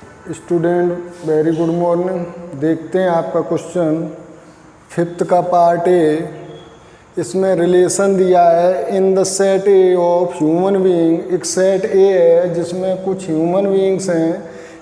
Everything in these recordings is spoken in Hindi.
Student very good morning. देखते हैं आपका क्वेश्चन 5th का पार्ट ए। इसमें रिलेशन दिया है in the set A of human being. एक सेट ए है जिसमें कुछ ह्यूमन बीइंग्स हैं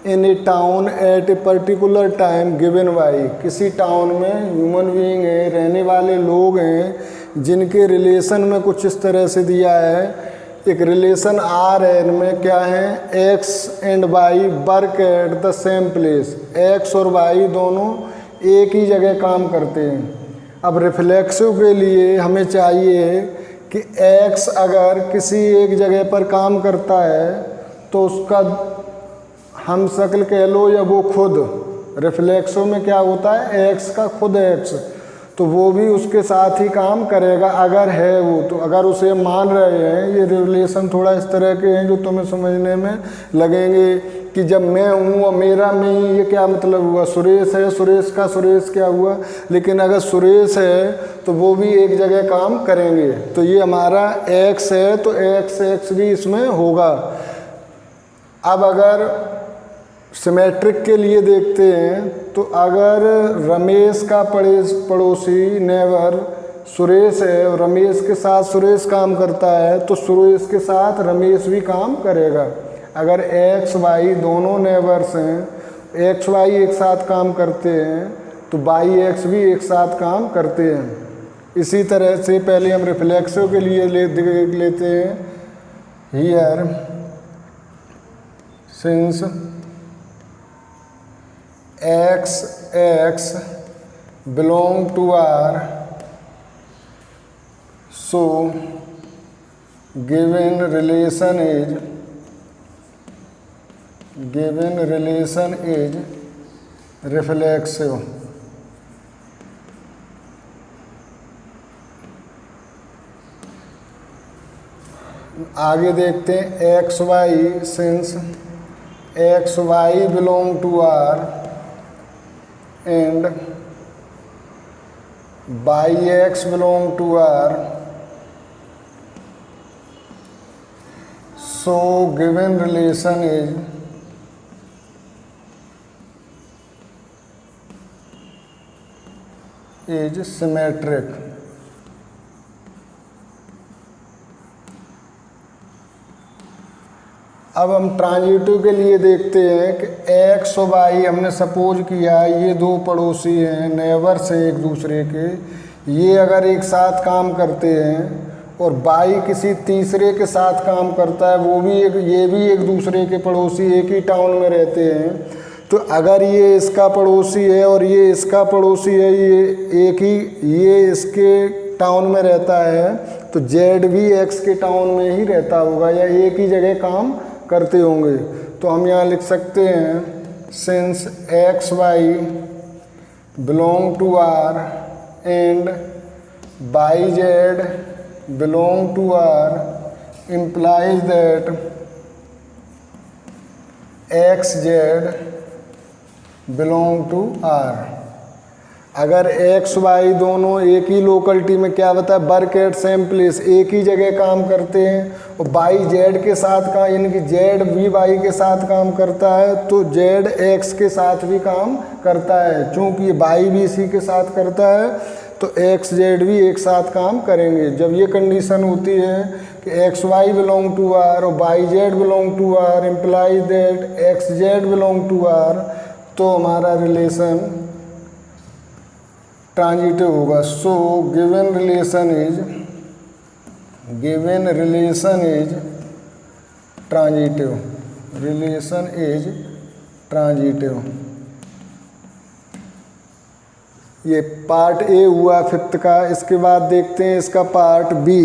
in a town at a particular time given by. किसी टाउन में ह्यूमन बीइंग है, रहने वाले लोग हैं जिनके रिलेशन में कुछ इस तरह से दिया है। एक रिलेशन आर है, इनमें क्या है, x and y work at the same place. X और वाई दोनों एक ही जगह काम करते हैं। अब रिफ्लेक्सिव के लिए हमें चाहिए कि एक्स अगर किसी एक जगह पर काम करता है तो उसका हम शक्ल कह लो या वो खुद, रिफ्लेक्सिव में क्या होता है, एक्स का खुद एक्स, तो वो भी उसके साथ ही काम करेगा अगर है वो। तो अगर उसे मान रहे हैं, ये रिलेशन थोड़ा इस तरह के हैं जो तुम्हें समझने में लगेंगे कि जब मैं हूँ और मेरा मैं ही, ये क्या मतलब हुआ, सुरेश है, सुरेश का सुरेश क्या हुआ। लेकिन अगर सुरेश है तो वो भी एक जगह काम करेंगे। तो ये हमारा एक्स है तो एक्स एक्स भी इसमें होगा। अब अगर सिमेट्रिक के लिए देखते हैं तो अगर रमेश का पड़ोसी नेबर सुरेश है और रमेश के साथ सुरेश काम करता है तो सुरेश के साथ रमेश भी काम करेगा। अगर एक्स वाई दोनों नेबर्स हैं, एक्स वाई एक साथ काम करते हैं तो वाई एक्स भी एक साथ काम करते हैं। इसी तरह से पहले हम रिफ्लेक्सिव के लिए देख लेते हैं। Here since x x belong to R, so given relation is reflexive. आगे देखते हैं x y, since x y belong to R and by x belong to R, so given relation is symmetric। अब हम ट्रांजिटिव के लिए देखते हैं कि एक्स और वाई हमने सपोज किया ये दो पड़ोसी हैं, नेबर्स हैं एक दूसरे के। ये अगर एक साथ काम करते हैं और वाई किसी तीसरे के साथ काम करता है, ये भी एक दूसरे के पड़ोसी, एक ही टाउन में रहते हैं। तो अगर ये इसका पड़ोसी है और ये इसका पड़ोसी है, ये इसके टाउन में रहता है तो जेड भी एक्स के टाउन में ही रहता होगा या एक ही जगह काम करते होंगे। तो हम यहाँ लिख सकते हैं since x y belong to R and y z belong to R implies that x z belong to R. अगर एक्स वाई दोनों एक ही लोकेलिटी में क्या बता है, वर्क एट सेम प्लेस, एक ही जगह काम करते हैं और वाई जेड के साथ का, यानी कि जेड भी वाई के साथ काम करता है तो जेड एक्स के साथ भी काम करता है। चूँकि वाई भी इसी के साथ करता है तो एक्स जेड भी एक साथ काम करेंगे। जब ये कंडीशन होती है कि x y belong to R और y z belong to R implies that x z belong to R, तो हमारा रिलेशन ट्रांजिटिव होगा। So given relation is transitive. ये पार्ट ए हुआ 5th का। इसके बाद देखते हैं इसका पार्ट बी।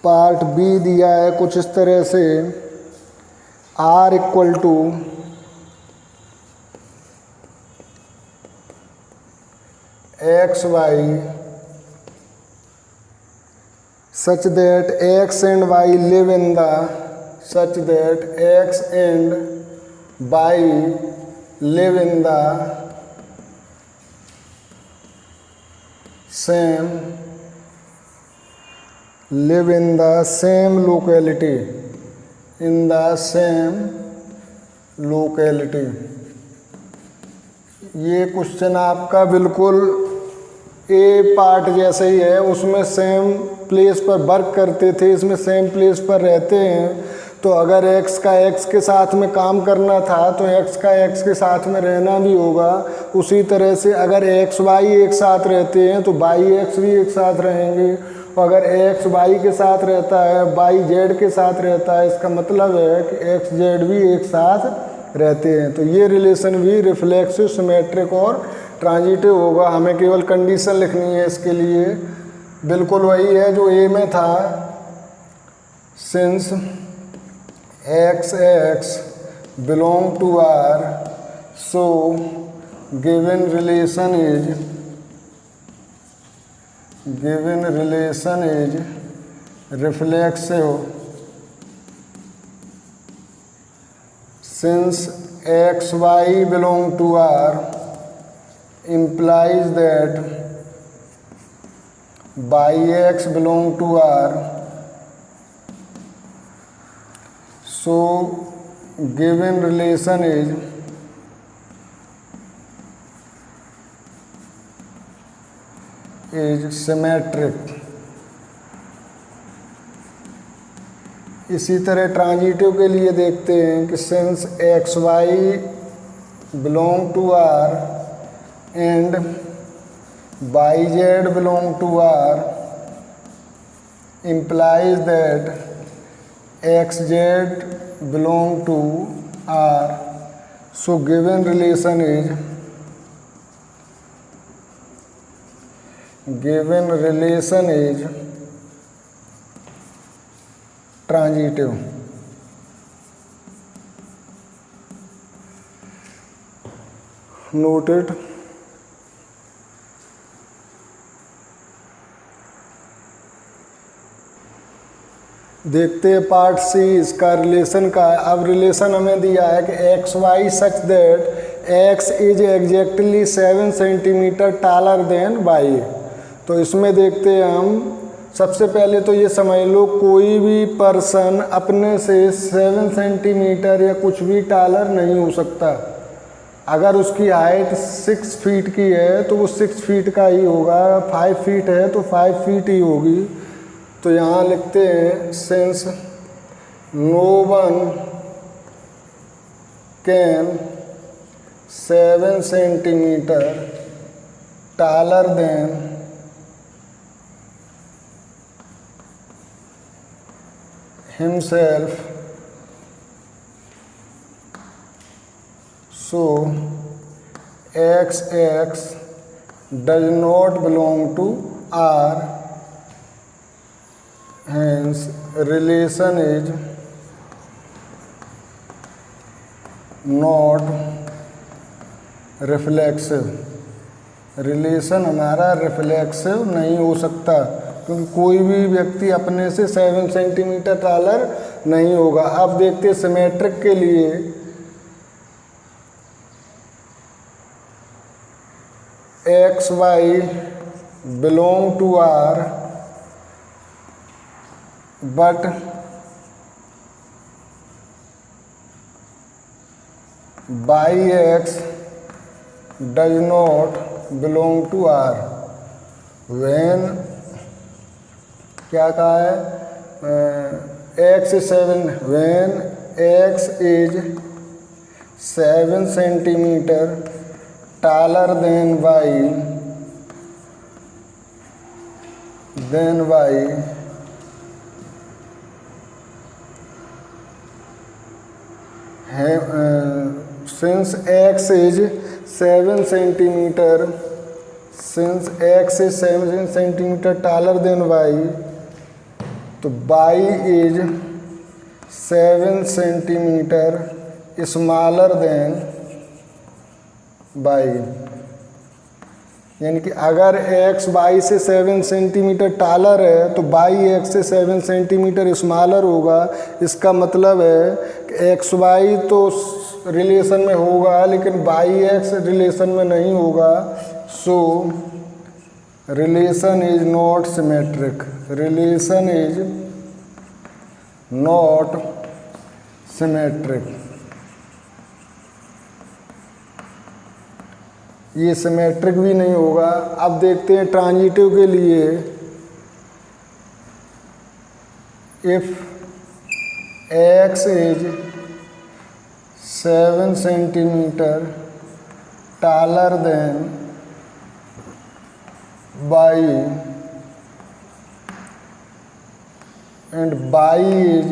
पार्ट बी दिया है कुछ इस तरह से, R equal to x y such that x and y live in the live in the same locality, in the same locality. ये क्वेश्चन आपका बिल्कुल ए पार्ट जैसे ही है, उसमें सेम प्लेस पर वर्क करते थे, इसमें सेम प्लेस पर रहते हैं। तो अगर x का x के साथ में काम करना था तो x का x के साथ में रहना भी होगा। उसी तरह से अगर x y एक साथ रहते हैं तो y x भी एक साथ रहेंगे, और अगर x y के साथ रहता है, y z के साथ रहता है, इसका मतलब है कि x z भी एक साथ रहते हैं। तो ये रिलेशन भी रिफ्लेक्सिव, सिमेट्रिक और ट्रांजिटिव होगा। हमें केवल कंडीशन लिखनी है इसके लिए, बिल्कुल वही है जो ए में था। Since x x belong to R, so given relation is reflexive. Since x y belong to R implies that y x belong to R, so given relation is symmetric। इसी तरह ट्रांजिटिव के लिए देखते हैं कि since x y belong to R and y z belong to R implies that xz belong to R, so given relation is transitive। Noted। देखते हैं पार्ट सी इसका रिलेशन का। अब रिलेशन हमें दिया है कि x y such that x is exactly 7 centimetre taller than y. तो इसमें देखते हैं हम, सबसे पहले तो ये समझ लो कोई भी पर्सन अपने से 7 सेंटीमीटर या कुछ भी टालर नहीं हो सकता। अगर उसकी हाइट 6 फीट की है तो वो 6 फीट का ही होगा, 5 फीट है तो 5 फीट ही होगी। तो यहाँ लिखते हैं since no one can 7 centimetre taller than himself, so xx does not belong to R, hence relation is not reflexive। Relation हमारा रिफ्लेक्सिव नहीं हो सकता क्योंकि कोई भी व्यक्ति अपने से 7 सेंटीमीटर टालर नहीं होगा। अब देखते हैं सिमेट्रिक के लिए। X y belong to R but y x does not belong to R. When क्या कहा है, x 7, when x is 7 centimetre taller than y since x is 7 centimetre taller than y, तो y is 7 centimetre smaller than y। यानी कि अगर x y से 7 सेंटीमीटर टालर है तो y x से 7 सेंटीमीटर स्मॉलर होगा। इसका मतलब है कि x y तो रिलेशन में होगा लेकिन बाई एक्स रिलेशन में नहीं होगा। सो relation is not symmetric, relation is not symmetric. ये सिमेट्रिक भी नहीं होगा। अब देखते हैं ट्रांजिटिव के लिए। If x is 7 centimetre taller than y and y is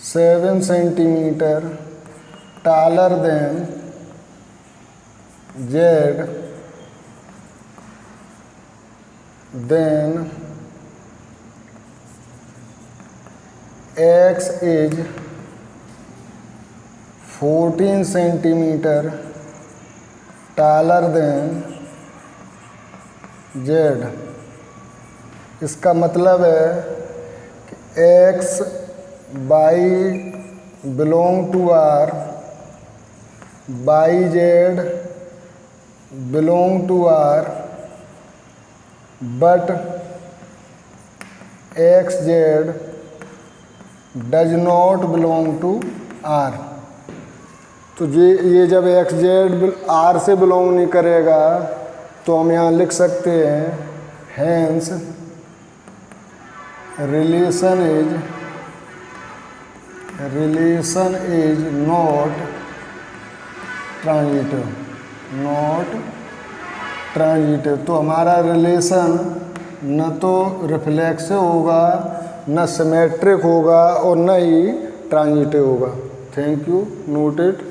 7 centimeter taller than z, then x is 14 centimeter taller than z। इसका मतलब है कि x y belong to R, y z belong to R, but x z does not belong to R। तो ये जब एक्स जेड आर से बिलोंग नहीं करेगा तो हम यहाँ लिख सकते हैं hence relation is not transitive, not transitive. तो हमारा रिलेशन न तो रिफ्लेक्सिव होगा, न सिमेट्रिक होगा और न ही ट्रांजिटिव होगा। Thank you, noted.